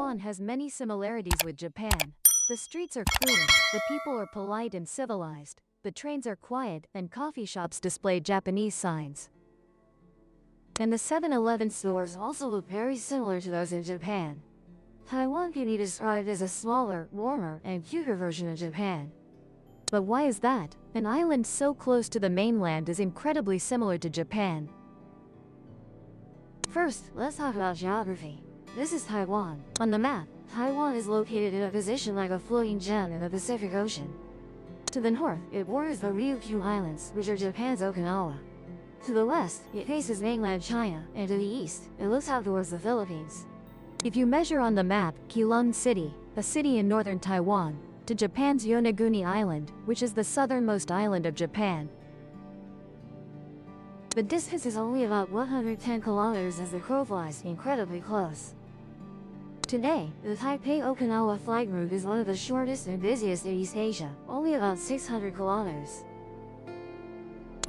Taiwan has many similarities with Japan. The streets are clean, the people are polite and civilized, the trains are quiet, and coffee shops display Japanese signs. And the 7-Eleven stores also look very similar to those in Japan. Taiwan can be described as a smaller, warmer, and cuter version of Japan. But why is that? An island so close to the mainland is incredibly similar to Japan. First, let's talk about geography. This is Taiwan. On the map, Taiwan is located in a position like a floating gem in the Pacific Ocean. To the north, it borders the Ryukyu Islands, which are Japan's Okinawa. To the west, it faces mainland China, and to the east, it looks out towards the Philippines. If you measure on the map Keelung City, a city in northern Taiwan, to Japan's Yonaguni Island, which is the southernmost island of Japan, the distance is only about 110 kilometers as the crow flies, incredibly close. Today, the Taipei-Okinawa flight route is one of the shortest and busiest in East Asia, only about 600 kilometers.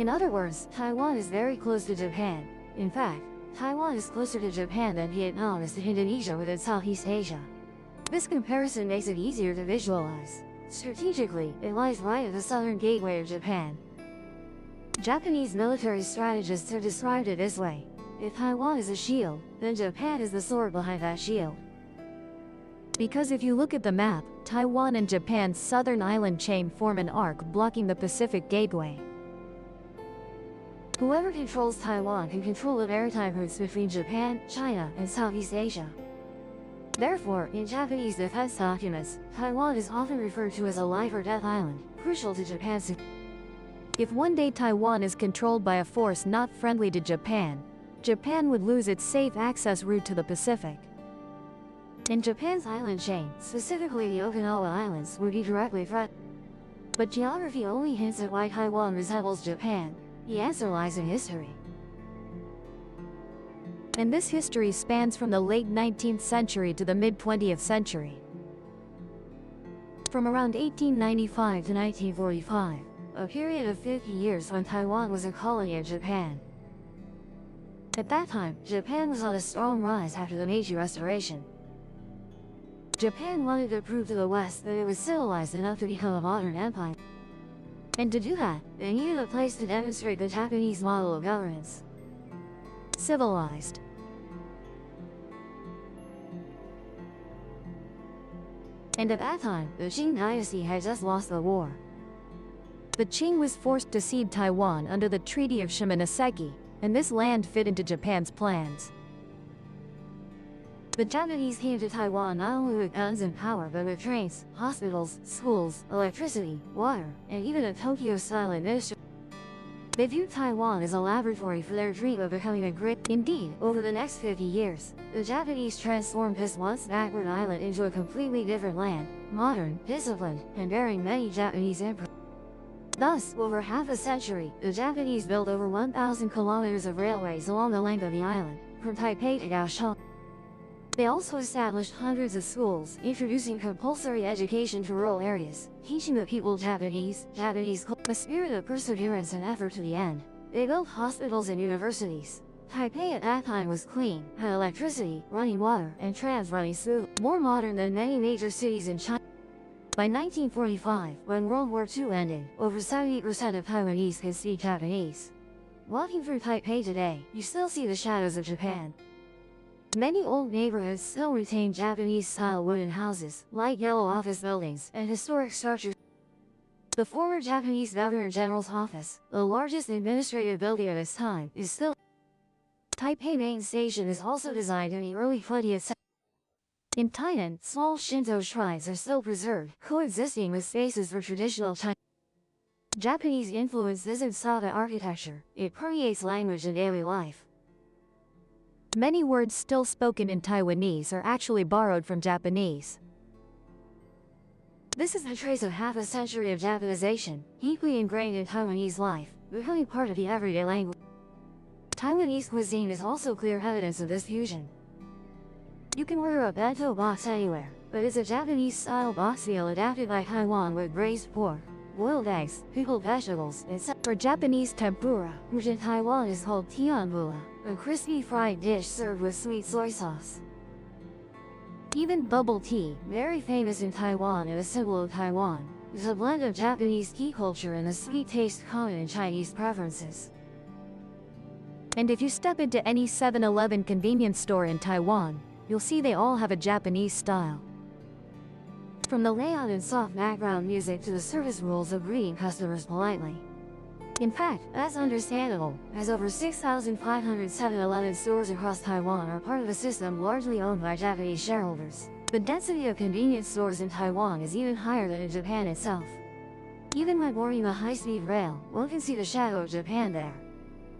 In other words, Taiwan is very close to Japan. In fact, Taiwan is closer to Japan than Vietnam is to Indonesia within Southeast Asia. This comparison makes it easier to visualize. Strategically, it lies right at the southern gateway of Japan. Japanese military strategists have described it this way: if Taiwan is a shield, then Japan is the sword behind that shield. Because if you look at the map, Taiwan and Japan's southern island chain form an arc blocking the Pacific Gateway. Whoever controls Taiwan can control the maritime routes between Japan, China, and Southeast Asia. Therefore, in Japanese defense documents, Taiwan is often referred to as a life or death island, crucial to Japan's security. If one day Taiwan is controlled by a force not friendly to Japan, Japan would lose its safe access route to the Pacific. And Japan's island chain, specifically the Okinawa Islands, would be directly threatened. But geography only hints at why Taiwan resembles Japan. The answer lies in history. And this history spans from the late 19th century to the mid-20th century. From around 1895 to 1945, a period of 50 years when Taiwan was a colony of Japan. At that time, Japan was on a strong rise after the Meiji Restoration. Japan wanted to prove to the West that it was civilized enough to become a modern empire. And to do that, they needed a place to demonstrate the Japanese model of governance. Civilized. And at that time, the Qing dynasty had just lost the war. The Qing was forced to cede Taiwan under the Treaty of Shimonoseki, and this land fit into Japan's plans. The Japanese came to Taiwan not only with guns and power, but with trains, hospitals, schools, electricity, water, and even a Tokyo-style administration. They viewed Taiwan as a laboratory for their dream of becoming a great. Indeed, over the next 50 years, the Japanese transformed this once backward island into a completely different land, modern, disciplined, and bearing many Japanese emperors. Thus, over half a century, the Japanese built over 1,000 kilometers of railways along the length of the island, from Taipei to Kaohsiung. They also established hundreds of schools, introducing compulsory education to rural areas, teaching the people Japanese, a spirit of perseverance and effort to the end. They built hospitals and universities. Taipei at that time was clean, had electricity, running water, and trams running smoothly, more modern than many major cities in China. By 1945, when World War II ended, over 70% of Taiwanese could speak Japanese. Walking through Taipei today, you still see the shadows of Japan. Many old neighborhoods still retain Japanese-style wooden houses, light yellow office buildings, and historic structures. The former Japanese Governor General's office, the largest administrative building of its time, is still. Taipei Main Station is also designed in the early 20th century. In Tainan, small Shinto shrines are still preserved, coexisting with spaces for traditional Chinese. Japanese influence isn't Saga architecture, it permeates language and daily life. Many words still spoken in Taiwanese are actually borrowed from Japanese. This is the trace of half a century of Japanization, deeply ingrained in Taiwanese life, becoming part of the everyday language. Taiwanese cuisine is also clear evidence of this fusion. You can order a bento box anywhere, but it's a Japanese-style box meal adapted by Taiwan with braised pork, boiled eggs, pickled vegetables, etc. For Japanese tempura, which in Taiwan is called tianbula, a crispy fried dish served with sweet soy sauce. Even bubble tea, very famous in Taiwan and a symbol of Taiwan, is a blend of Japanese tea culture and the sweet taste common in Chinese preferences. And if you step into any 7-Eleven convenience store in Taiwan, you'll see they all have a Japanese style. From the layout and soft background music to the service rules of greeting customers politely. In fact, that's understandable, as over 6,500 7-Eleven stores across Taiwan are part of a system largely owned by Japanese shareholders. The density of convenience stores in Taiwan is even higher than in Japan itself. Even by boarding a high-speed rail, one can see the shadow of Japan there.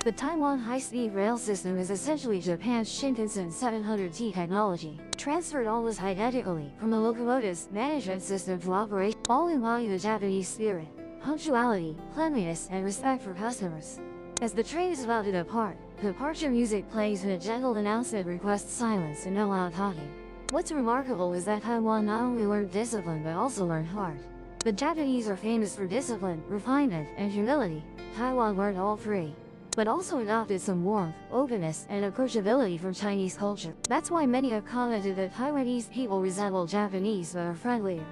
The Taiwan high-speed rail system is essentially Japan's Shinkansen 700T technology, transferred almost identically from the locomotive's management system to operation, all embodying the Japanese spirit, punctuality, cleanliness, and respect for customers. As the train is about to depart, departure music plays and a gentle announcement requests silence and no loud talking. What's remarkable is that Taiwan not only learned discipline but also learned heart. The Japanese are famous for discipline, refinement, and humility. Taiwan learned all three, but also adopted some warmth, openness, and approachability from Chinese culture. That's why many have commented that Taiwanese people resemble Japanese but are friendlier.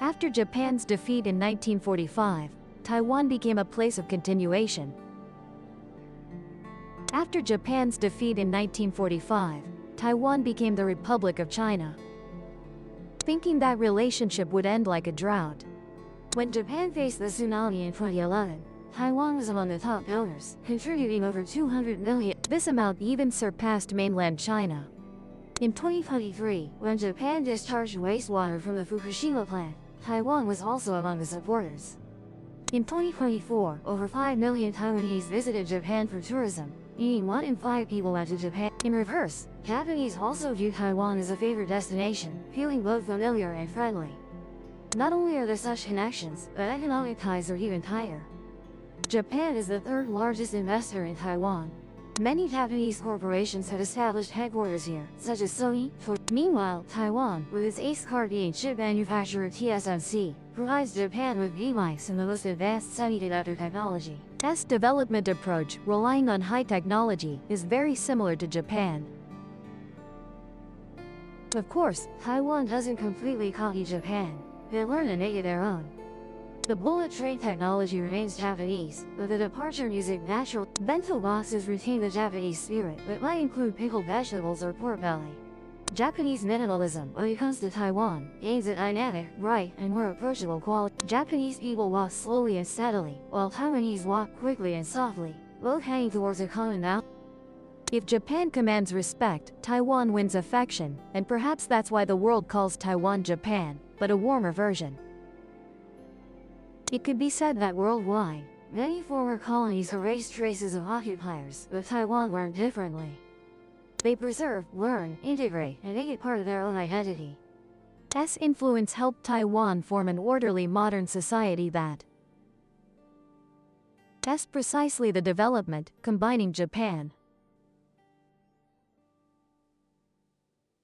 After Japan's defeat in 1945, Taiwan became a place of continuation. After Japan's defeat in 1945, Taiwan became the Republic of China, thinking that relationship would end like a drought. When Japan faced the tsunami in 2011, Taiwan was among the top donors, contributing over 200 million. This amount even surpassed mainland China. In 2023, when Japan discharged wastewater from the Fukushima plant, Taiwan was also among the supporters. In 2024, over 5 million Taiwanese visited Japan for tourism, meaning 1 in 5 people went to Japan. In reverse, Japanese also view Taiwan as a favorite destination, feeling both familiar and friendly. Not only are there such connections, but economic ties are even tighter. Japan is the third largest investor in Taiwan. Many Japanese corporations have established headquarters here, such as Sony. Meanwhile, Taiwan, with its ace card being chip manufacturer TSMC, provides Japan with V-mics and the most advanced semiconductor technology. This development approach, relying on high technology, is very similar to Japan. Of course, Taiwan doesn't completely copy Japan. They learn to make it their own. The bullet train technology remains Japanese, but the departure music natural. Bento boxes retain the Japanese spirit, but might include pickled vegetables or pork belly. Japanese minimalism, when it comes to Taiwan, aims at dynamic, bright, and more approachable quality. Japanese people walk slowly and steadily, while Taiwanese walk quickly and softly, both heading towards a common mouth. If Japan commands respect, Taiwan wins affection, and perhaps that's why the world calls Taiwan Japan, but a warmer version. It could be said that worldwide, many former colonies erased traces of occupiers, but Taiwan learned differently. They preserve, learn, integrate, and make it part of their own identity. This influence helped Taiwan form an orderly modern society that's precisely the development, combining Japan.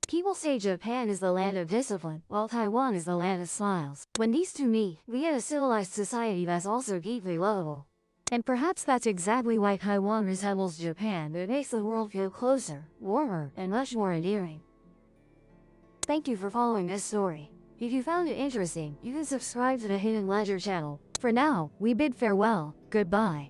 People say Japan is the land of discipline, while Taiwan is the land of smiles. When these two meet, we get a civilized society that's also deeply lovable. And perhaps that's exactly why Taiwan resembles Japan. It makes the world feel closer, warmer, and much more endearing. Thank you for following this story. If you found it interesting, you can subscribe to the Hidden Ledger channel. For now, we bid farewell. Goodbye.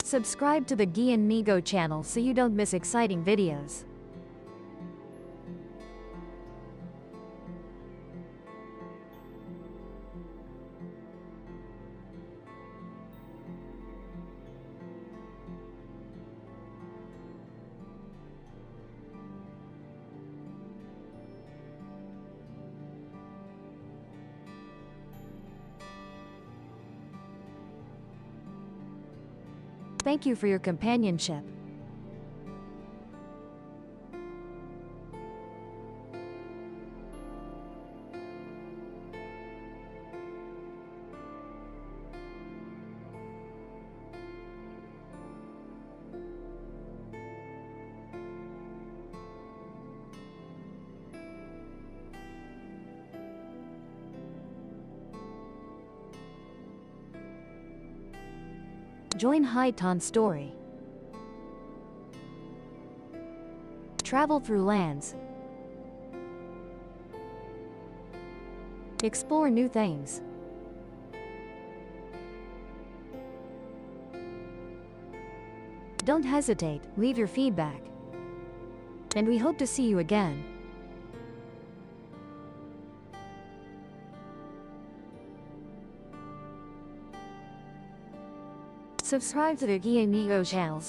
Subscribe to the Gian Migo channel so you don't miss exciting videos. Thank you for your companionship. Join Haitan story. Travel through lands. Explore new things. Don't hesitate, leave your feedback. And we hope to see you again. Subscribe to the Guia Migo channel.